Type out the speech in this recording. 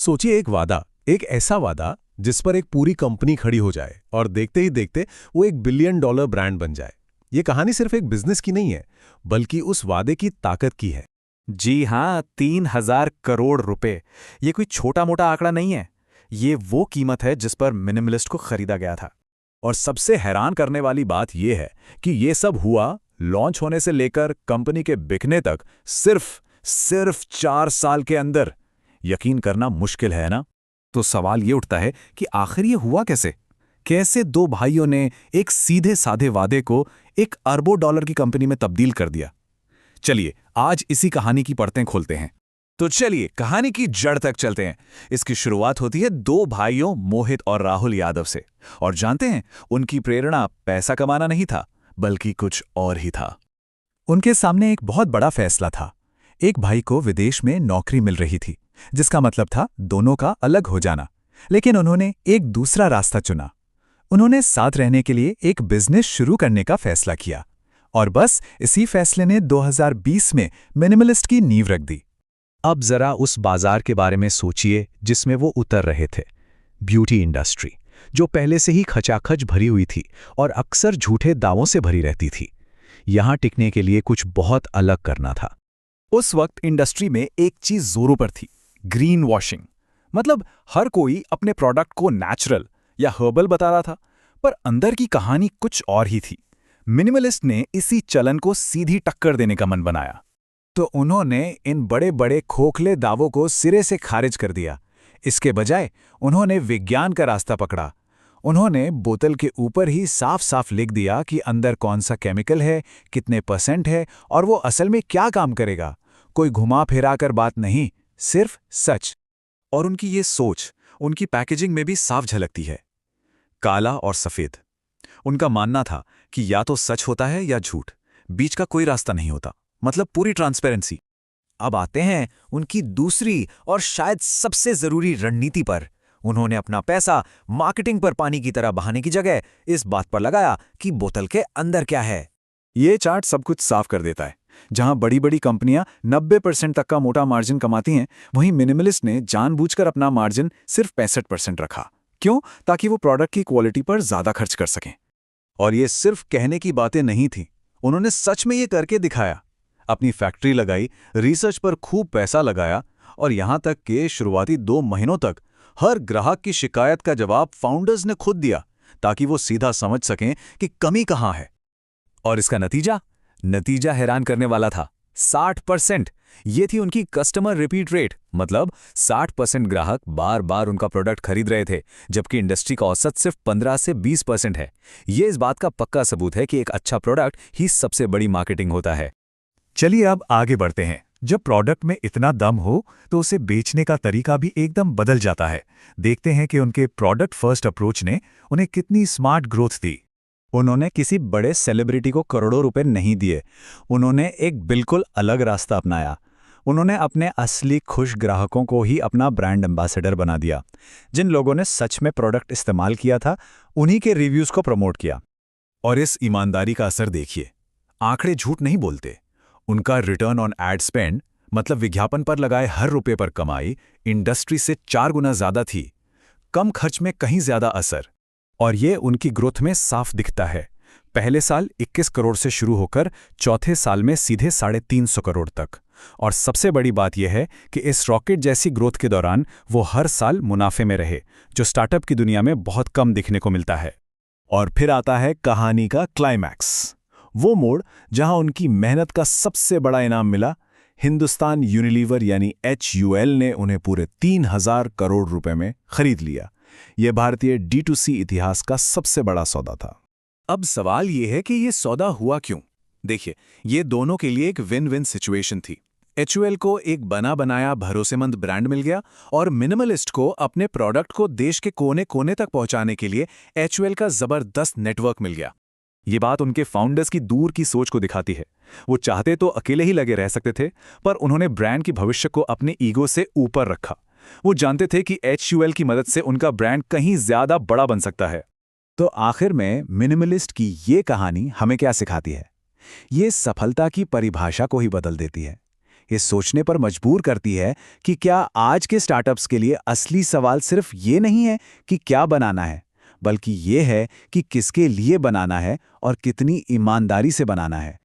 सोचिए एक ऐसा वादा जिस पर एक पूरी कंपनी खड़ी हो जाए और देखते ही देखते वो $1 बिलियन ब्रांड बन जाए। ये कहानी सिर्फ एक बिजनेस की नहीं है, बल्कि उस वादे की ताकत की है। जी हाँ, 3,000 करोड़ रुपए। ये कोई छोटा मोटा आंकड़ा नहीं है। ये वो कीमत है जिस पर मिनिमलिस्ट को खरीदा गया था। और सबसे हैरान करने वाली बात यह है कि ये सब हुआ लॉन्च होने से लेकर कंपनी के बिकने तक सिर्फ 4 साल के अंदर। यकीन करना मुश्किल है ना? तो सवाल ये उठता है कि आखिर ये हुआ कैसे? कैसे दो भाइयों ने एक सीधे साधे वादे को एक अरबों डॉलर की कंपनी में तब्दील कर दिया? चलिए आज इसी कहानी की परतें खोलते हैं। तो चलिए कहानी की जड़ तक चलते हैं। इसकी शुरुआत होती है दो भाइयों मोहित और राहुल यादव से। और जानते हैं, उनकी प्रेरणा पैसा कमाना नहीं था, बल्कि कुछ और ही था। उनके सामने एक बहुत बड़ा फैसला था। एक भाई को विदेश में नौकरी मिल रही थी, जिसका मतलब था दोनों का अलग हो जाना। लेकिन उन्होंने एक दूसरा रास्ता चुना। उन्होंने साथ रहने के लिए एक बिजनेस शुरू करने का फैसला किया। और बस इसी फैसले ने 2020 में मिनिमलिस्ट की नींव रख दी। अब जरा उस बाजार के बारे में सोचिए जिसमें वो उतर रहे थे। ब्यूटी इंडस्ट्री, जो पहले से ही खचाखच भरी हुई थी और अक्सर झूठे दावों से भरी रहती थी। यहां टिकने के लिए कुछ बहुत अलग करना था। उस वक्त इंडस्ट्री में एक चीज जोरों पर थी, ग्रीन वॉशिंग। मतलब हर कोई अपने प्रोडक्ट को नेचुरल या हर्बल बता रहा था, पर अंदर की कहानी कुछ और ही थी। मिनिमलिस्ट ने इसी चलन को सीधी टक्कर देने का मन बनाया। तो उन्होंने इन बड़े बड़े खोखले दावों को सिरे से खारिज कर दिया। इसके बजाय उन्होंने विज्ञान का रास्ता पकड़ा। उन्होंने बोतल के ऊपर ही साफ साफ लिख दिया कि अंदर कौन सा केमिकल है, कितने % है और वो असल में क्या काम करेगा। कोई घुमा फिरा कर बात नहीं, सिर्फ सच। और उनकी ये सोच उनकी पैकेजिंग में भी साफ झलकती है, काला और सफेद। उनका मानना था कि या तो सच होता है या झूठ, बीच का कोई रास्ता नहीं होता। मतलब पूरी ट्रांसपेरेंसी। अब आते हैं उनकी दूसरी और शायद सबसे जरूरी रणनीति पर। उन्होंने अपना पैसा मार्केटिंग पर पानी की तरह बहाने की जगह इस बात पर लगाया कि बोतल के अंदर क्या है। ये चार्ट सब कुछ साफ कर देता है। जहां बड़ी बड़ी कंपनियां 90% तक का मोटा मार्जिन कमाती हैं, वहीं मिनिमलिस्ट ने जानबूझकर अपना मार्जिन सिर्फ 65% रखा। क्यों? ताकि वो प्रोडक्ट की क्वालिटी पर ज्यादा खर्च कर सकें। और ये सिर्फ कहने की बातें नहीं थी, उन्होंने सच में ये करके दिखाया। अपनी फैक्ट्री लगाई, रिसर्च पर खूब पैसा लगाया और यहां तक कि शुरुआती 2 महीनों तक हर ग्राहक की शिकायत का जवाब फाउंडर्स ने खुद दिया, ताकि वो सीधा समझ सकें कि कमी कहां है। और इसका नतीजा हैरान करने वाला था। 60%। ये थी उनकी कस्टमर रिपीट रेट। मतलब 60% ग्राहक बार बार उनका प्रोडक्ट खरीद रहे थे, जबकि इंडस्ट्री का औसत सिर्फ 15 से 20% है। ये इस बात का पक्का सबूत है कि एक अच्छा प्रोडक्ट ही सबसे बड़ी मार्केटिंग होता है। चलिए अब आगे बढ़ते हैं। जब प्रोडक्ट में इतना दम हो तो उसे बेचने का तरीका भी एकदम बदल जाता है। देखते हैं कि उनके प्रोडक्ट फर्स्ट अप्रोच ने उन्हें कितनी स्मार्ट ग्रोथ दी। उन्होंने किसी बड़े सेलिब्रिटी को करोड़ों रुपए नहीं दिए। उन्होंने एक बिल्कुल अलग रास्ता अपनाया। उन्होंने अपने असली खुश ग्राहकों को ही अपना ब्रांड एम्बेसडर बना दिया। जिन लोगों ने सच में प्रोडक्ट इस्तेमाल किया था, उन्हीं के रिव्यूज को प्रमोट किया। और इस ईमानदारी का असर देखिए। आंकड़े झूठ नहीं बोलते। उनका रिटर्न ऑन एड स्पेंड, मतलब विज्ञापन पर लगाए हर रुपए पर कमाई, इंडस्ट्री से 4 गुना ज्यादा थी। कम खर्च में कहीं ज्यादा असर। और ये उनकी ग्रोथ में साफ दिखता है। पहले साल 21 करोड़ से शुरू होकर चौथे साल में सीधे 350 करोड़ तक। और सबसे बड़ी बात यह है कि इस रॉकेट जैसी ग्रोथ के दौरान वो हर साल मुनाफे में रहे, जो स्टार्टअप की दुनिया में बहुत कम दिखने को मिलता है। और फिर आता है कहानी का क्लाइमैक्स, वो मोड़ जहां उनकी मेहनत का सबसे बड़ा इनाम मिला। हिंदुस्तान यूनिलीवर यानी HUL ने उन्हें पूरे 3,000 करोड़ रुपए में खरीद लिया। यह भारतीय D2C इतिहास का सबसे बड़ा सौदा था। अब सवाल यह है कि यह सौदा हुआ क्यों? देखिए, ये दोनों के लिए एक विन विन सिचुएशन थी। HUL को एक बना बनाया भरोसेमंद ब्रांड मिल गया और मिनिमलिस्ट को अपने प्रोडक्ट को देश के कोने कोने तक पहुंचाने के लिए HUL का जबरदस्त नेटवर्क मिल गया। ये बात उनके फाउंडर्स की दूर की सोच को दिखाती है। वो चाहते तो अकेले ही लगे रह सकते थे, पर उन्होंने ब्रांड की भविष्य को अपने ईगो से ऊपर रखा। वो जानते थे कि HUL की मदद से उनका ब्रांड कहीं ज्यादा बड़ा बन सकता है। तो आखिर में मिनिमलिस्ट की ये कहानी हमें क्या सिखाती है? ये सफलता की परिभाषा को ही बदल देती है। ये सोचने पर मजबूर करती है कि क्या आज के स्टार्टअप्स के लिए असली सवाल सिर्फ ये नहीं है कि क्या बनाना है, बल्कि ये है कि किसके लिए बनाना है और कितनी ईमानदारी से बनाना है।